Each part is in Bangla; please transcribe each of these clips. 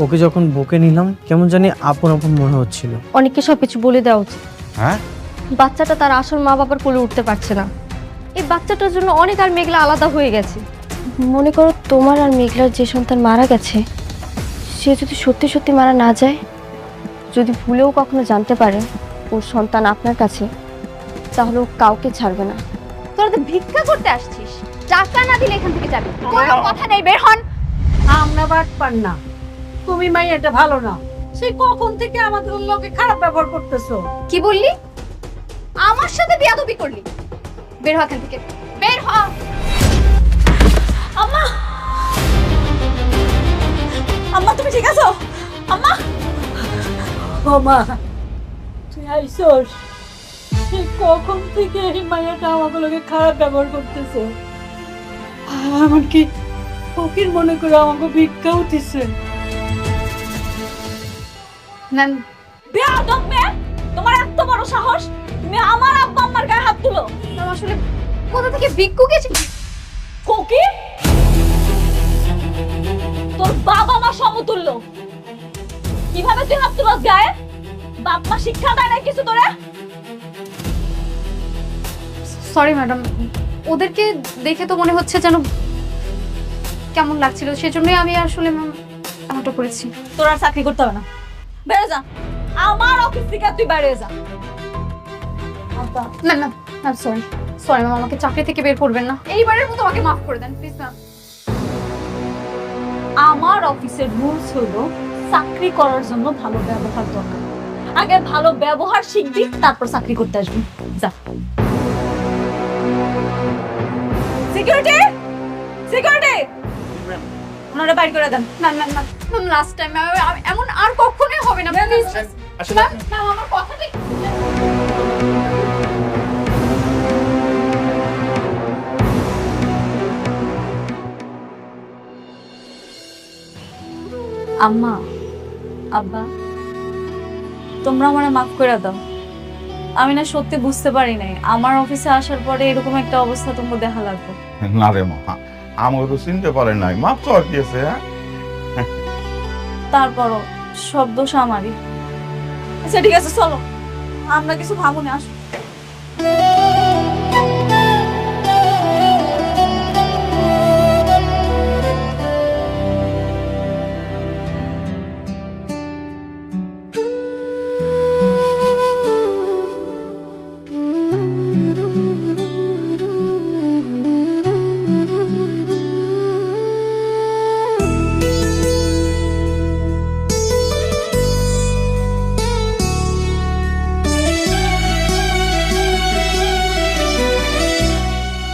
ওকে যখন বুকে নিলাম কেমন জানি আপন আপন মনে হচ্ছিল। অনেককে সবকিছু বলে দেওয়া উচিত। হ্যাঁ, বাচ্চাটা তার আসল মা বাবার কোলে উঠতে পারছে না। এই বাচ্চাটার জন্য অনেক আর মেঘলা আলাদা হয়ে গেছে। মনে করো তোমার আর মেঘলার যে সন্তান মারা গেছে, সে যদি সত্যি সত্যি মারা না যায়, যদি ভুলেও কখনো জানতে পারে ওর সন্তান আপনার কাছে, তাহলে ও কাউকে ছাড়বে না। তোরা তো ভিক্ষা করতে আসছিস, টাকা না দিলে এখান থেকে যাবি। কোনো কথা নেই, বের হন। আমরা বাটপার না, তুমি মাইয়াটা ভালো না। সেই কখন থেকে আমাদের লোকে খারাপ ব্যবহার করতেছো। কি বললি? আমার সাথে বেয়াদবি করলি? বের হ এখান থেকে, বের হ। আম্মা, আম্মা তুমি ঠিক আছো? আম্মা, ও মা তুই আইসোস? সেই কখন থেকে এই মাইয়াটা আমাদের লোকে খারাপ ব্যবহার করতেছে। এমনকি ফকির মনে করে আমাকে ভিক্ষা উঠিছে। ম্যাম, বেয়াদব মেয়ে, তোমার এত বড় সাহস, তুমি আমার আব্বা আম্মার গায়ে হাত তুলো। ম্যাম আসলে কোথা থেকে ভিক্ষু গেছে? ফকির, তোর বাবা মা সমতুল্য, কিভাবে তুই হাত তুলস গায়ে? বাপ মা শিক্ষা দেয় না কিছু তোরে? সরি ম্যাডাম, ওদেরকে দেখে তো মনে হচ্ছে যেন কেমন লাগছিল, সেজন্যই আমি আসলে ম্যাম এমনটা করেছি। তোর আর চাকরি করতে হবে না, বেরো যা আমার অফিস থেকে, তুই বেরিয়ে যা। Ma'am ma'am ma'am sorry sorry ma'am, আমাকে চাকরি থেকে বের করবেন না, এইবারের মতো আমাকে মাফ করে দেন প্লিজ ম্যাম। আমার অফিসের রুলস হলো চাকরি করার জন্য ভালো ব্যবহার দরকার। আগে ভালো ব্যবহার শিখবি, তারপর চাকরি করতে আসবি। যা। সিকিউরিটি, সিকিউরিটি, ওনারা বাইর করে দেন। Ma'am ma'am ma'am ma'am last time এমন আর কখনোই হবে না প্লিজ ম্যাম। ম্যাম আমার কথাটা আম্মা, আব্বা, তোমরা আমারে মাফ করে দাও। আমি না সত্যি বুঝতে পারি নাই আমার অফিসে আসার পরে এরকম একটা অবস্থা তোমাকে দেখা লাগবে। না রে মা, আমাকে তো চিনতে পারে নাই, মাপ তো আর কি আছে। হ্যাঁ, তারপরও সব দোষ আমারই। আচ্ছা ঠিক আছে, চলো আমরা কিছু ভাবুনি, আসো।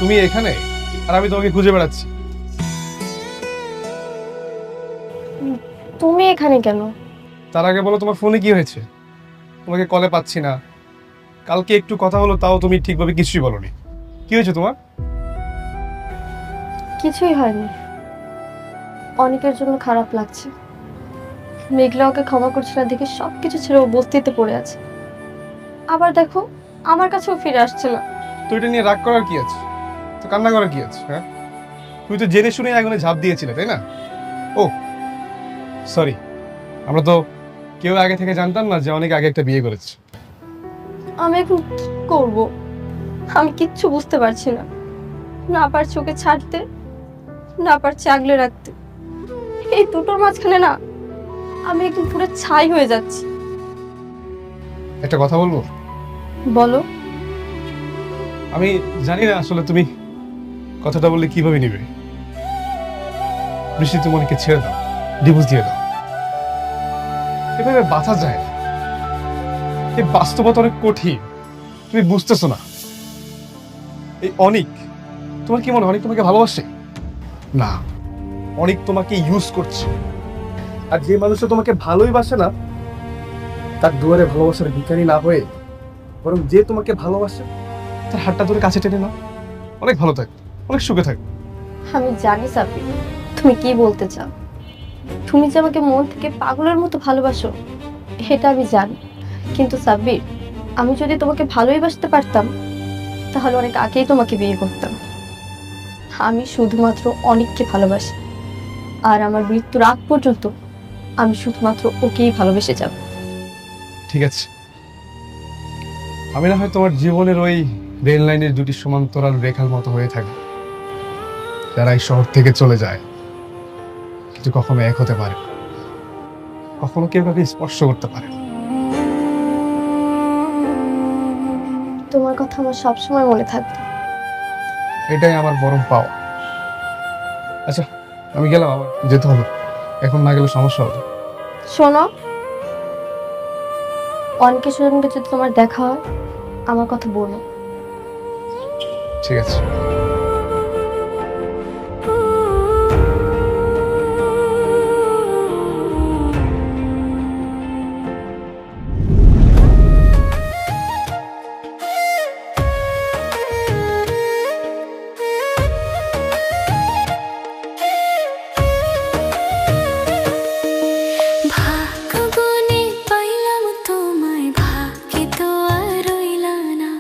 তুমি এখানে আর আমি তোমাকে খুঁজে বেড়াচ্ছি। তুমি এখানে কেন? তার আগে বলো তোমার ফোনে কি হয়েছে? তোমাকে কলে পাচ্ছি না, কালকে একটু কথা হলো তাও তুমি ঠিকভাবে কিছুই বলোনি। কি হয়েছে তোমার? কিছুই হয়নি। অনেকের জন্য খারাপ লাগছে। মেঘলা ওকে ক্ষমা করছে না দেখে সবকিছু ছেড়ে ও বস্তিতে পড়ে আছে। আবার দেখো আমার কাছেও ফিরে আসছে না। তো এটা নিয়ে রাগ করার কি আছে? তো কান্না করার কি আছে? হ্যাঁ, তুমি তো জেনে শুনে আগুনে ঝাঁপ দিয়েছিলে, তাই না? ও সরি, আমরা তো কেউ আগে থেকে জানতাম না যে অনেক আগে একটা বিয়ে করেছে। আমি এখন কি করব? আমি কিচ্ছু বুঝতে পারছি না। না পারছি ওকে ছাড়তে, না পারছি আগলে রাখতে। এই দুটোর মাঝখানে না আমি একদম পুরো ছাই হয়ে যাচ্ছি। একটা কথা বলবো? বলো। আমি জানি না আসলে তুমি কথাটা বললে কিভাবে নিবে। বৃষ্টি, তুমি অনেককে ছেড়ে দাও, ডিভোর্স দিয়ে দাও। এভাবে বাঁচা যায় না। এই বাস্তবতা অনেক কঠিন, তুমি বুঝতেছো না। এই অনিক, তোমার কি মনে হয় অনেক তোমাকে ভালোবাসে? না, অনেক তোমাকে ইউজ করছে। আর যে মানুষটা তোমাকে ভালোই বাসে না, তার দুয়ারে ভালোবাসার ভিখারি না হয়ে বরং যে তোমাকে ভালোবাসে তার হাতটা ধরে কাছে টেনে নাও। অনেক ভালো থাকবে, অনেক সুখে থাকবে। আমি জানি সাব্বির তুমি কি বলতে চাও। তুমি যে আমাকে মন থেকে পাগলের মতো ভালোবাসো এটা আমি জানি। কিন্তু সাব্বির, আমি যদি তোমাকে ভালোই বাসতে পারতাম তাহলে অনেক আগেই তোমাকে বিয়ে করতাম। আমি শুধুমাত্র অনেককে ভালোবাসি, আর আমার মৃত্যুর আগ পর্যন্ত আমি শুধুমাত্র ওকেই ভালোবেসে যাব। ঠিক আছে, আমি না হয় তোমার জীবনের ওই রেল লাইনের দুটি সমান্তরাল রেখার মতো হয়ে থাকবে, যারা এই শহর থেকে চলে যায় কিন্তু কখনো এক হতে পারে না, কখনো কেউ কাউকে স্পর্শ করতে পারে না। তোমার কথা আমার সবসময় মনে থাকবে। এটাই আমার বরং পাওয়া। আচ্ছা, আমি গেলাম, আবার যেতে হবে, এখন না গেলে সমস্যা হবে। শোনো, অনেকের সঙ্গে যদি তোমার দেখা হয় আমার কথা বলো। ঠিক আছে। ভাগ্যবনে পাইলাম তোমায়, ভাগ্যে তো আর রইলা না।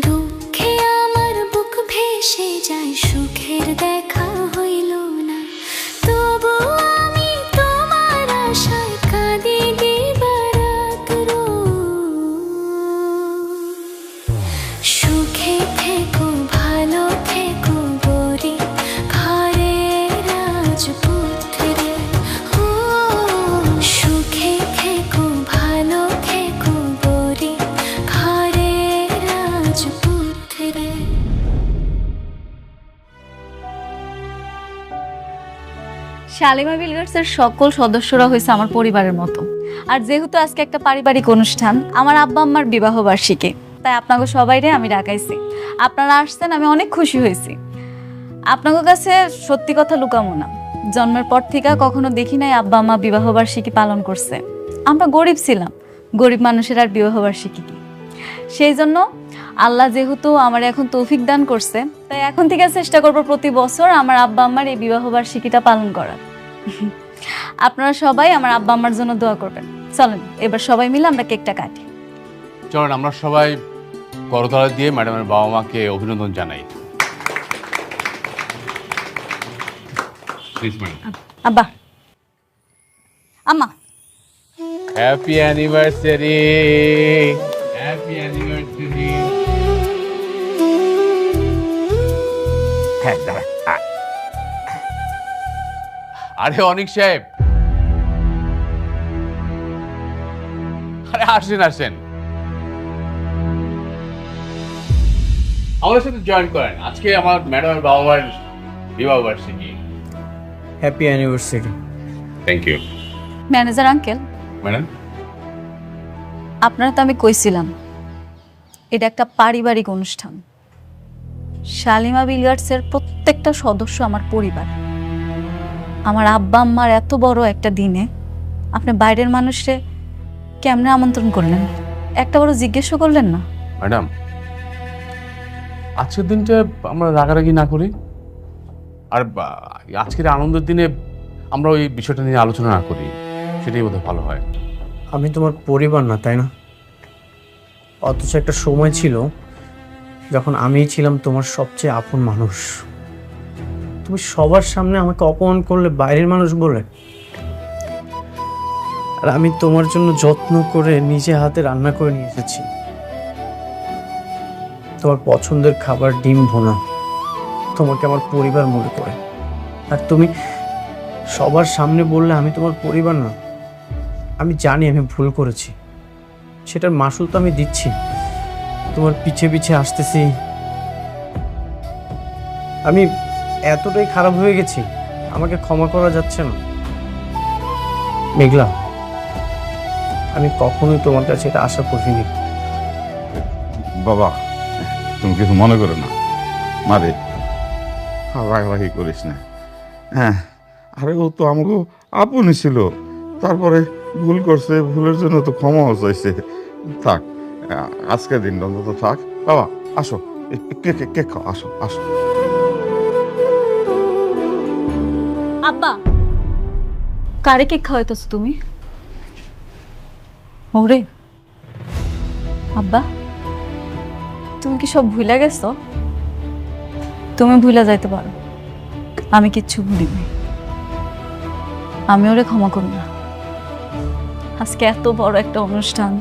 দুঃখে আমার বুক ভেসে যায়, সুখের দেখা হইল না। তবু আমি তোমার আশায় কাঁদি দিবারাত রোজ। সুখে থেকো, ভালো থেকো গরি, ঘরের রাজপুত্রে। সুখে থেকো, ভালো থেকো গরি, ঘরের রাজপুত্রে। শালিমা বিলগার্সের সকল সদস্যরা হয়েছে আমার পরিবারের মতো। আর যেহেতু আজকে একটা পারিবারিক অনুষ্ঠান, আমার আব্বা আম্মার বিবাহ বার্ষিকী, তাই আপনাকে সবাইরে আমি ডাকাইছি। আপনারা আসছেন, আমি অনেক খুশি হয়েছি। আপনাদের কাছে সত্যি কথা লুকামো না, জন্মের পর থেকে কখনো দেখি নাই আব্বা আম্মা বিবাহ বার্ষিকী পালন করছে। আমরা গরিব ছিলাম, গরিব মানুষের আর বিবাহ বার্ষিকী কি। সেই জন্য আল্লাহ যেহেতু আমার এখন তৌফিক দান করছে, তাই এখন থেকে চেষ্টা করবো প্রতি বছর আমার আব্বা আম্মার এই বিবাহ বার্ষিকীটা পালন করার। আপনারা সবাই আমার আব্বা আম্মার জন্য দোয়া করবেন। চলেন এবার সবাই মিলে আমরা কেকটা কাটি। চলেন আমরা সবাই করতালা দিয়ে ম্যাডামের বাবা মাকে অভিনন্দন জানাই। Please madam. আব্বা, আম্মা, হ্যাপি অ্যানিভার্সারি, হ্যাপি অ্যানিভার্সারি। হ্যাঁ দাঁড়া। আরে অনিক সাহেব, আরে আসেন আসেন, আমাদের সাথে জয়েন করেন। আজকে আমার ম্যাডামের বাবা মার বিবাহ বার্ষিকী। Happy anniversary. Thank you manager uncle, madam. আপনারা তো আমি কইছিলাম এটা একটা পারিবারিক অনুষ্ঠান। শালিমা বিলগার্সের প্রত্যেকটা সদস্য আমার পরিবার। আমার আব্বা আম্মার এত বড় একটা দিনে আপনি বাইরের মানুষরে কেমনে আমন্ত্রণ করলেন, একটা বড় জিজ্ঞেসও করলেন না? ম্যাডাম, আজকের দিনটা আমরা রাগারাগি না করি, আর আজকের আনন্দের দিনে আমরা ওই বিষয়টা নিয়ে আলোচনা না করি, সেটাই বোধহয় ভালো হয়। আমি তোমার পরিবার না, তাই না? অথচ একটা সময় ছিল যখন আমিই ছিলাম তোমার সবচেয়ে আপন মানুষ। তুমি সবার সামনে আমাকে অপমান করলে বাইরের মানুষ বলে, আর আমি তোমার জন্য যত্ন করে নিজে হাতে রান্না করে নিয়ে এসেছি। তোমার পছন্দের খাবার ডিম ভোনা, তোমাকে আমার পরিবার মনে করে। আর তুমি সবার সামনে বললে আমি তোমার পরিবার না। আমি জানি আমি ভুল করেছি, সেটার মাসুল তো আমি দিচ্ছি। তোমার পিছে পিছে আসতেছি। আমি এতটাই খারাপ হয়ে গেছি, আমাকে ক্ষমা করা যাচ্ছে না। মেঘলা, আমি কখনোই তোমার কাছে এটা আশা করিনি। বাবা, তুমি কিছু মনে করো না। মারে রাগারাগি করিস না। হ্যাঁ, আরে ও তো আমাকে আপনই ছিল, তারপরে ভুল করছে, ভুলের জন্য তো ক্ষমাও চাইছে। থাক, আজকের দিনটা অন্তত থাক। বাবা আসো, কেক খাও, আসো আসো। আব্বা, কারে কেক খাওয়াইতেছ তুমি? ওরে আব্বা, তুমি কি সব ভুলে গেছো? তুমি ভুলে যাইতে পারো, আমি কিচ্ছু ভুলিনি। আমি ওরে ক্ষমা করি না। আজকে এত বড় একটা অনুষ্ঠান,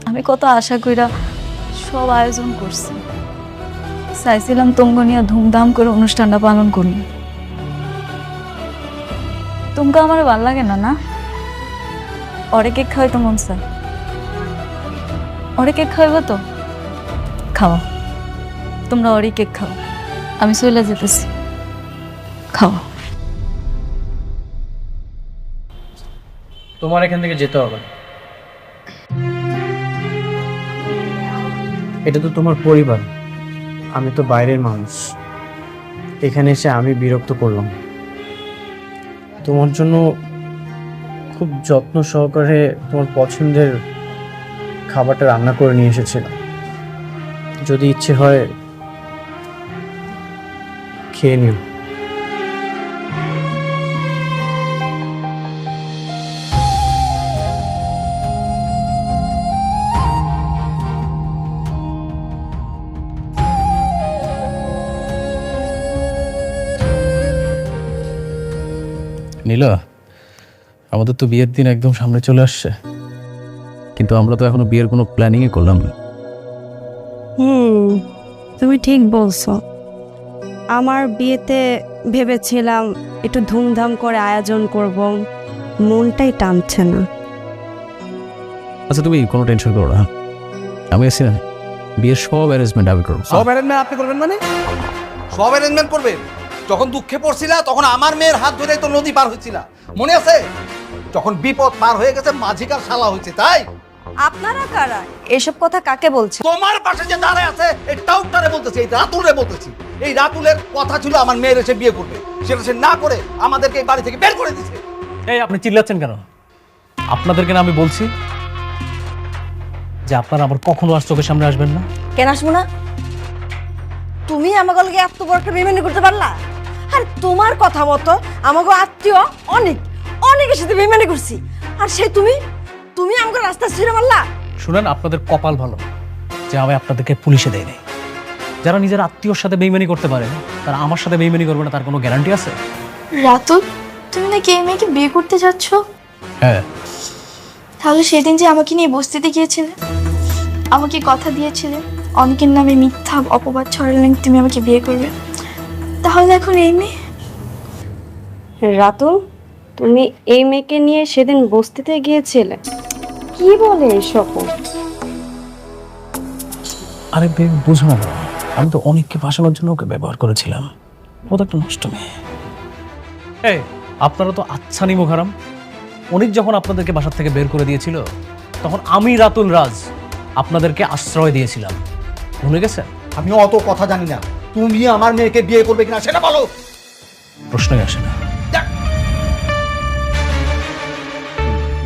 আমি কত আশা কইরা সব আয়োজন করছি, চাইছিলাম তোমগো নিয়ে ধুমধাম করে অনুষ্ঠানটা পালন করুন। তোমকে আমার ভাল লাগে না না? অরে কেক খাওয়াইতো মন চায়, অরে কেক খাওয়াইব তো খাওয়া, তোমরা অরে কেক খাও, আমি চলে যেতেছি, খাওয়া। তোমার এখান থেকে যেতে হবে। এটা তো তোমার পরিবার, আমি তো বাইরের মানুষ। এখানে এসে আমি বিরক্ত করলাম। তোমার জন্য খুব যত্ন সহকারে তোমার পছন্দের খাবারটা রান্না করে নিয়ে এসেছিলাম। যদি ইচ্ছে হয় খেয়ে নিও। নীলা, আমাদের তো বিয়ের দিন একদম সামনে চলে আসছে, কিন্তু আমরা তো এখনো বিয়ের কোনো প্ল্যানিংই করলাম না। তুমি ঠিক বলছো। আমার বিয়েতে ভেবেছিলাম একটু ধুমধাম করে আয়োজন করব, মনটাই টানছে না। আচ্ছা তুমি কোনো টেনশন করো না, আমি আছি না। বিয়ের সব অ্যারেঞ্জমেন্ট আমি করবো। সব অ্যারেঞ্জমেন্ট আপনি করবেন মানে? সব অ্যারেঞ্জমেন্ট করবেন? যখন দুঃখে পড়ছিলা তখন আমার মেয়ের হাত ধরে তো নদী পার হয়েছিল, মনে আছে? যখন বিপদ পার হয়ে গেছে মাঝিকার শালা হয়েছে, তাই? আপনারা কারা? এসব কথা কাকে বলছে? তোমার পাশে যে দাঁড়ায় আছে এই টাউটারে বলতেছি, এই রাতুলে বলতেছি। এই রাতুলের কথা ছিল আমার মেয়ের এসে বিয়ে করবে, সেটা সে না করে আমাদেরকে এই বাড়ি থেকে বের করে দিয়েছে। এই আপনি চিল্লাচ্ছেন কেন? আপনাদেরকে না আমি বলছি যে আপনারা আবার কখনো আর চোখের সামনে আসবেন না। কেন আসবো না? তুমি আমাকে লগে এত বড় একটা বেইমানি করতে পারলা? আর তোমার কথা মতো আমাকে আত্মীয় অনেক অনেকের সাথে বেইমানি করছি, আর সেই তুমি আমাকে রাস্তা ছেড়ে মারলা। শুনেন, আপনাদের কপাল ভালো যে আমি আপনাদেরকে পুলিশে দেয় নাই। যারা নিজের আত্মীয়র সাথে বেইমানি করতে পারে তারা আমার সাথে বেইমানি করবে না, তার কোনো গ্যারান্টি আছে? রাতুল, তুমি নাকি এই মেয়েকে বিয়ে করতে যাচ্ছ? হ্যাঁ। তাহলে সেদিন যে আমাকে নিয়ে বস্তিতে গিয়েছিলে, আমাকে কথা দিয়েছিলে অনেকের নামে মিথ্যা অপবাদ ছড়ালেন তুমি আমাকে বিয়ে করবে, তাহলে এখন এই মেয়ে? রাতুল, তুমি এই মেয়েকে নিয়ে সেদিন বস্তিতে গিয়েছিলে? কি বলে এসব? আরে বুঝো না, আমি তো অনেককে ফাঁসানোর জন্য ওকে ব্যবহার করেছিলাম। ও তো একটা নষ্ট মেয়ে। এই আপনারা তো আচ্ছা নিমো খারাম। অনেক যখন আপনাদেরকে বাসার থেকে বের করে দিয়েছিল তখন আমি রাতুল রাজ আপনাদেরকে আশ্রয় দিয়েছিলাম, ভুলে গেছেন? আমি অত কথা জানি না, তুমি আমার মেয়েকে বিয়ে করবে কিনা সেটা বলো। প্রশ্নই আসে না।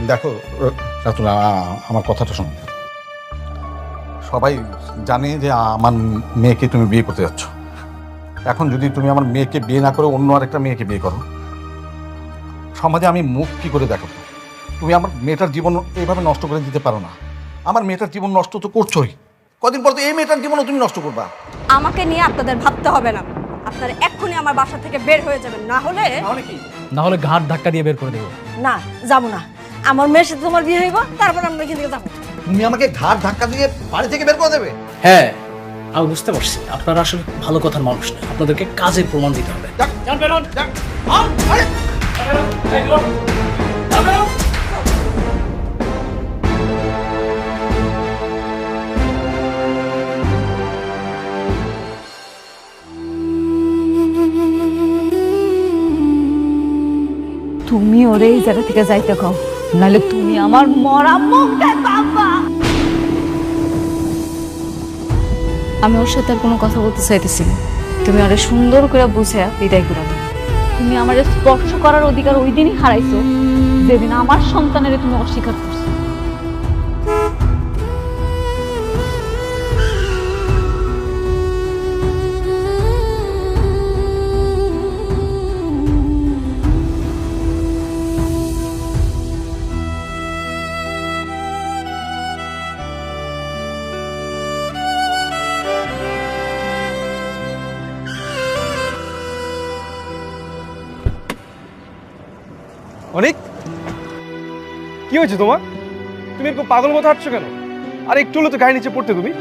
দেখো রাতুল, আমার কথাটা শোনো। সবাই জানে যে আমার মেয়েকে তুমি বিয়ে করতে যাচ্ছ। এখন যদি তুমি আমার মেয়েকে বিয়ে না করে অন্য আরেকটা মেয়েকে বিয়ে করো, সমাজে আমি মুখ কি করে দেখাবো? তুমি আমার মেয়েটার জীবন এইভাবে নষ্ট করে দিতে পারো না। আমার মেয়েটার জীবন নষ্ট তো করছোই, কদিন পর তো এই মেয়েটার জীবনও তুমি নষ্ট করবা। আমাকে নিয়ে আপনাদের ভাবতে হবে না, আপনারা এক্ষুনি আমার বাসা থেকে বের হয়ে যাবেন, না হলে না হলে ঘাট ধাক্কা দিয়ে বের করে দেবো। না, যাবো না। আমার মেয়ের সাথে তোমার বিয়ে হইব, তারপর আমরা এখান থেকে যাবো। তুমি আমাকে ঘাট ধাক্কা দিয়ে বাড়ি থেকে বের করে দেবে? হ্যাঁ, আমি বুঝতে পারছি আপনারা আসলে ভালো কথার মানুষ না, আপনাদেরকে কাজের প্রমাণ দিতে হবে। তুমি ওরে এই জায়গা থেকে যাইতে কও, নাহলে তুমি আমার মরা মুখটা পাবা। আমি ওর সাথে আর কোনো কথা বলতে চাইতেছি না, তুমি আরে সুন্দর করে বুঝে বিদায় করে দাও। তুমি আমার স্পর্শ করার অধিকার ওই দিনই হারাইছো যেদিন আমার সন্তানের তুমি অস্বীকার করছো। অনেক কি হয়েছে তোমার? তুমি এরকম পাগল মতো হাঁটছো কেন? আর একটু হলে তো গায়ে নিচে পড়তে তুমি।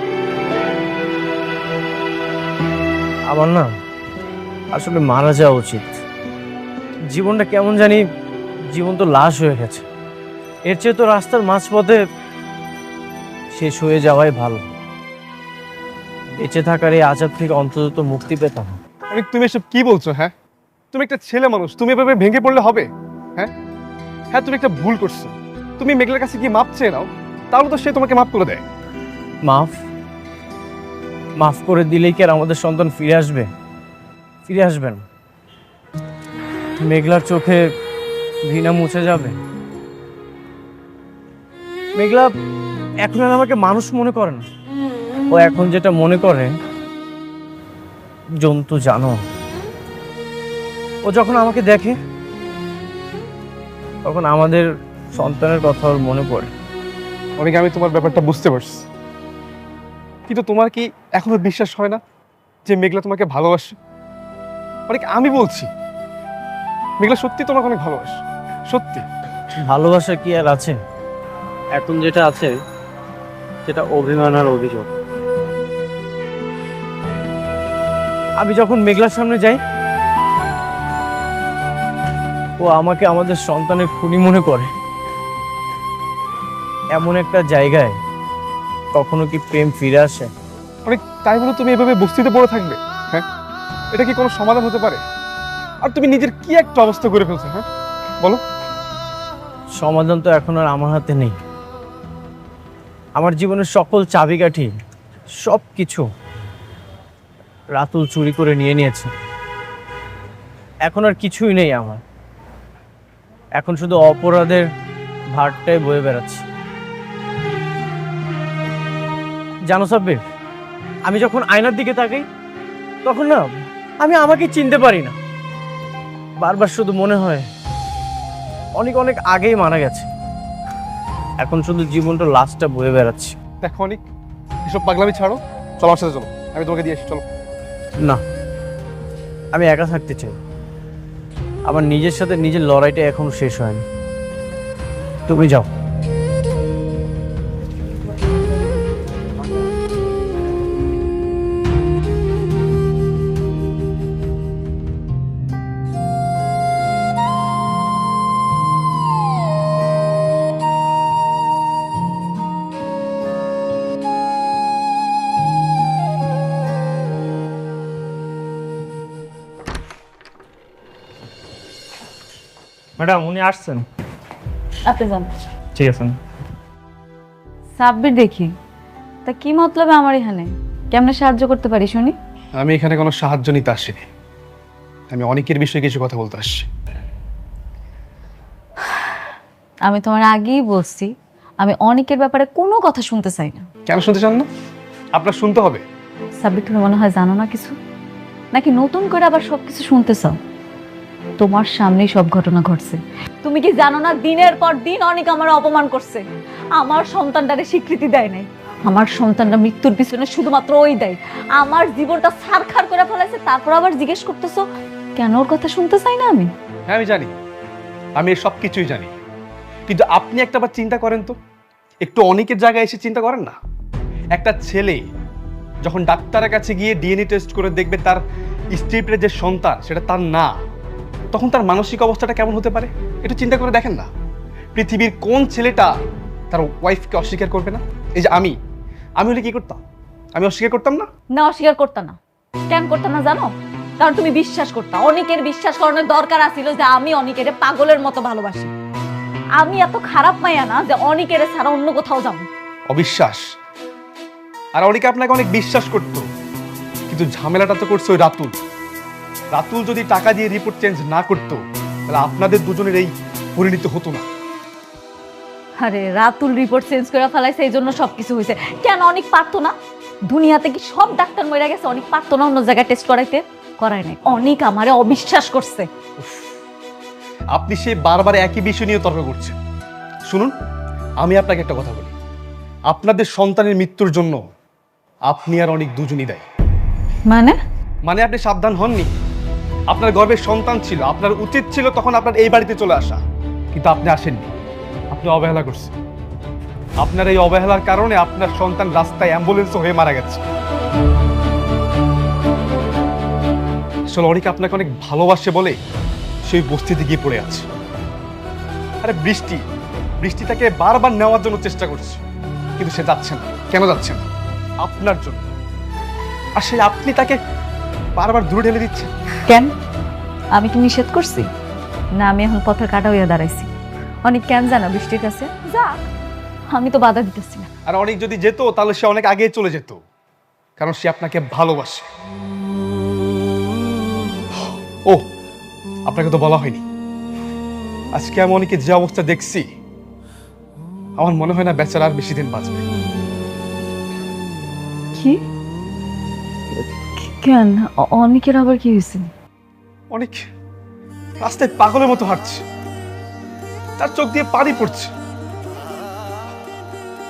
আমার না আসলে মারা যাওয়া উচিত। জীবনটা কেমন জানি, জীবন তো লাশ হয়ে গেছে। এর চেয়ে তো রাস্তার মাঝপথে শেষ হয়ে যাওয়াই ভালো। বেঁচে থাকার এই আজাব থেকে অন্তত মুক্তি পেতাম। অনেক, তুমি এসব কি বলছো? হ্যাঁ, তুমি একটা ছেলে মানুষ, তুমি এভাবে ভেঙে পড়লে হবে? হ্যাঁ হ্যাঁ, তুমি একটা ভুল করছো। তুমি মেঘলার কাছে কি মাপ চেয়ে নাও, তাহলে তো সে তোমাকে মাফ করে দেয়। মাফ করে দিলেই কি আর আমাদের সন্তান ফিরে আসবে? ফিরে আসবেন? মেঘলার চোখে ঘৃণা মুছে যাবে? মেঘলা এখন আর আমাকে মানুষ মনে করে না। ও এখন যেটা মনে করে জন্তু জানো। ও যখন আমাকে দেখে তখন আমাদের সন্তানের কথা ওর মনে পড়ে। অনেক, আমি তোমার ব্যাপারটা বুঝতে পারছি, কিন্তু তোমার কি এখনো বিশ্বাস হয় না যে মেঘলা তোমাকে ভালোবাসে? অনেক, আমি বলছি মেঘলা সত্যি তোমাকে অনেক ভালোবাসে, সত্যি। ভালোবাসা কি আর আছে? এখন যেটা আছে সেটা অভিমান আর অভিযোগ। আমি যখন মেঘলার সামনে যাই ও আমাকে আমাদের সন্তানের খুনি মনে করে। এমন একটা জায়গায় কখনো কি প্রেম ফিরে আসে? অনেক, তাই বলে তুমি এভাবে বস্তিতে পড়ে থাকবে? হ্যাঁ, এটা কি কোনো সমাধান হতে পারে? আর তুমি নিজের কি একটা অবস্থা করে ফেলছো। হ্যাঁ বলো। সমাধান তো এখন আর আমার হাতে নেই। আমার জীবনের সকল চাবিকাঠি, সব কিছু রাতুল চুরি করে নিয়ে নিয়েছে। এখন আর কিছুই নেই আমার। এখন শুধু অপরাধের ভারটাই বয়ে বেড়াচ্ছে। জানো সাব্বির, আমি যখন আয়নার দিকে তাকাই তখন না আমি আমাকে চিনতে পারি না। বারবার শুধু মনে হয় অনেক অনেক আগেই মারা গেছে। এখন শুধু জীবনটা লাশটা বয়ে বেড়াচ্ছে। দেখো অনেক, এসব পাগলামি ছাড়ো, চলো আমার সাথে চলো, আমি তোমাকে দিয়ে আসি, চলো। না, আমি একা থাকতে চাই। আমার নিজের সাথে নিজের লড়াইটা এখনো শেষ হয়নি। তুমি যাও। ম্যাডাম, উনি আসছেন। আপনি যান। ঠিক আছে। সাব্বির দেখি, তা কি মতলবে আমার এখানে? কেমনে সাহায্য করতে পারি শুনি? আমি এখানে কোনো সাহায্য নিতে আসিনি, আমি অনেকের বিষয়ে কিছু কথা বলতে আসছি। আমি তোমার আগেই বলছি, আমি অনেকের ব্যাপারে কোনো কথা শুনতে চাই না। কেন শুনতে চান না? আপনার শুনতে হবে। সাব্বির, তুমি মনে হয় জানো না কিছু, নাকি নতুন করে আবার সবকিছু শুনতে চাও? তোমার সামনেই সব ঘটনা ঘটছে। তুমি কি জানো না, দিনের পর দিন অনেক আমার অপমান করছে, আমার সন্তানটারে স্বীকৃতি দেয় নাই। আমার সন্তানটা মৃত্যুর পিছনে শুধুমাত্র ওই দেয়, আমার জীবনটা ছারখার করে ফেলাইছে। তারপর আবার জিজ্ঞেস করতেছো কেন ওর কথা শুনতে চাই না আমি? হ্যাঁ আমি জানি, আমি সব কিছুই জানি, কিন্তু আপনি একটা বার চিন্তা করেন তো, একটু অনেকের জায়গায় এসে চিন্তা করেন না। একটা ছেলে যখন ডাক্তারের কাছে গিয়ে ডিএনএ টেস্ট করে দেখবে তার স্ত্রীর যে সন্তান সেটা তার না, তখন তার মানসিক অবস্থাটা কেমন হতে পারে একটু চিন্তা করে দেখেন না। পৃথিবীর কোন ছেলেটা তার ওয়াইফকে অস্বীকার করবে না? এই যে আমি হলে কি করতাম? আমি অস্বীকার করতাম না? না, অস্বীকার করতাম না। কেন করতাম না জানো? কারণ তুমি বিশ্বাস করতা। অনেকের বিশ্বাস করানোর দরকার আছিল যে আমি অনেকের পাগলের মতো ভালোবাসি। আমি এত খারাপ মাইয়া না যে অনেকের ছাড়া অন্য কোথাও যাবো। অবিশ্বাস? আর অনেকে আপনাকে অনেক বিশ্বাস করত, কিন্তু ঝামেলাটা তো করছে ওই রাতুল। রাতুল যদি টাকা দিয়ে রিপোর্ট চেঞ্জ না করতো তাহলে আপনাদের দুজনের এই পরিণতি হতো না। আরে রাতুল রিপোর্ট চেঞ্জ করে ফেলাইছে, এই জন্য সবকিছু হয়েছে। কেন অনেক পারতো না? দুনিয়াতে কি সব ডাক্তার মরে গেছে? অনেক পারতো না অন্য জায়গায় টেস্ট করাইতে? করায় নাই। অনেক আমারে অবিশ্বাস করছে। আপনি সে বারবার একই বিষয় নিয়ে তর্ক করছেন। শুনুন, আমি আপনাকে একটা কথা বলি, আপনাদের সন্তানের মৃত্যুর জন্য আপনি আর অনেক দুজনই দায়ী। মানে আপনি সাবধান হননি। আপনার গর্ভের সন্তান ছিল, আপনার উচিত ছিল তখন আপনার এই বাড়িতে চলে আসা, কিন্তু আপনি আসেননি। আপনি অবহেলা করছেন। আপনার এই অবহেলার কারণে আপনার সন্তান রাস্তায় অ্যাম্বুলেন্স হয়ে মারা গেছে। আসলে অনেক আপনাকে অনেক ভালোবাসে বলে সেই বস্তিতে গিয়ে পড়ে আছে। আরে বৃষ্টি তাকে বারবার নেওয়ার জন্য চেষ্টা করছে, কিন্তু সে যাচ্ছে না। কেন যাচ্ছে না? আপনার জন্য। আর সেই আপনি তাকে বারবার দূরে ঠেলে দিচ্ছেন। কেন? আমি কি নিষেধ করছি? না, আমি এখন পথের কাটা হইয়া দাঁড়াইছি। অনেক কেন জানা বৃষ্টির কাছে যা, আমি তো বাধা দিতেছি না। আর অনেক যদি যেত তাহলে সে অনেক আগে চলে যেত, কারণ সে আপনাকে ভালোবাসে। ও, আপনাকে তো বলা হয়নি, আজকে আমি অনেকে যে অবস্থা দেখছি, আমার মনে হয় না বেচারা আর বেশি দিন বাঁচবে। কি? কেন? অনেকের আবার কি হয়েছে? অনেক রাস্তায় পাগলের মতো হাঁটছে, তার চোখ দিয়ে পানি পড়ছে।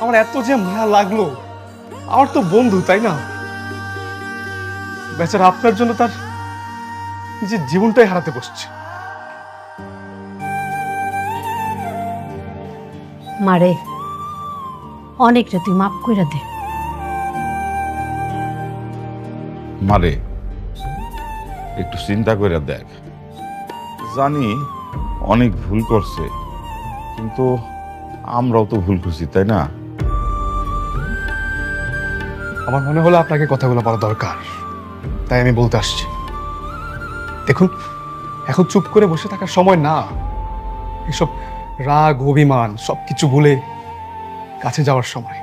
আমার এত যে মায়া লাগলো, আমার তো বন্ধু, তাই না? বেচারা আপনার জন্য তার নিজের জীবনটাই হারাতে বসছে। মারে, অনেকটা তুই মাফ করে দে। মারে, একটু চিন্তা করে দেখ। জানি অনেক ভুল করছে, কিন্তু আমরাও তো ভুল করছি, তাই না? আমার মনে হলো আপনাকে কথাগুলো বলা দরকার, তাই আমি বলতে আসছি। দেখুন, এখন চুপ করে বসে থাকার সময় না। এসব রাগ অভিমান সবকিছু ভুলে কাছে যাওয়ার সময়।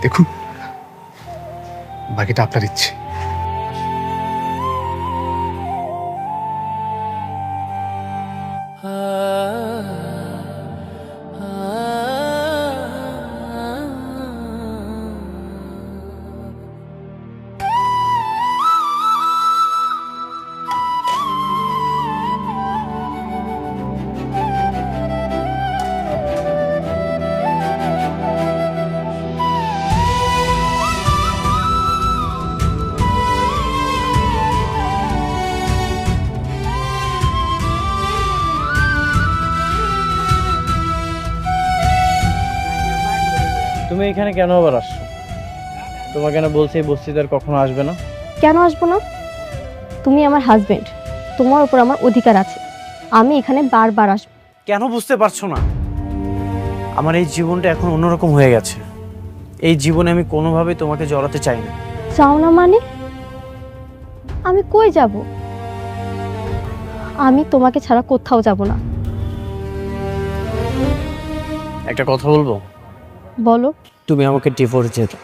দেখুন, বাকিটা আপনার ইচ্ছে। তুমি এখানে কেন আবার আসছো? তোমাকে কেন বলছি এই বস্তিতে আর কখনো আসবে না? কেন আসবো না? তুমি আমার হাজবেন্ড, তোমার উপর আমার অধিকার আছে। আমি এখানে বারবার আসবো। কেন বুঝতে পারছো না? আমার এই জীবনটা এখন অন্যরকম হয়ে গেছে। এই জীবনে আমি কোনোভাবেই তোমাকে জড়াতে চাই না। চাও না মানে? আমি কই যাব? আমি তোমাকে ছাড়া কোথাও যাব না। একটা কথা বলবো? বলো। তুমি আমাকে ডিভোর্স দিয়ে দাও।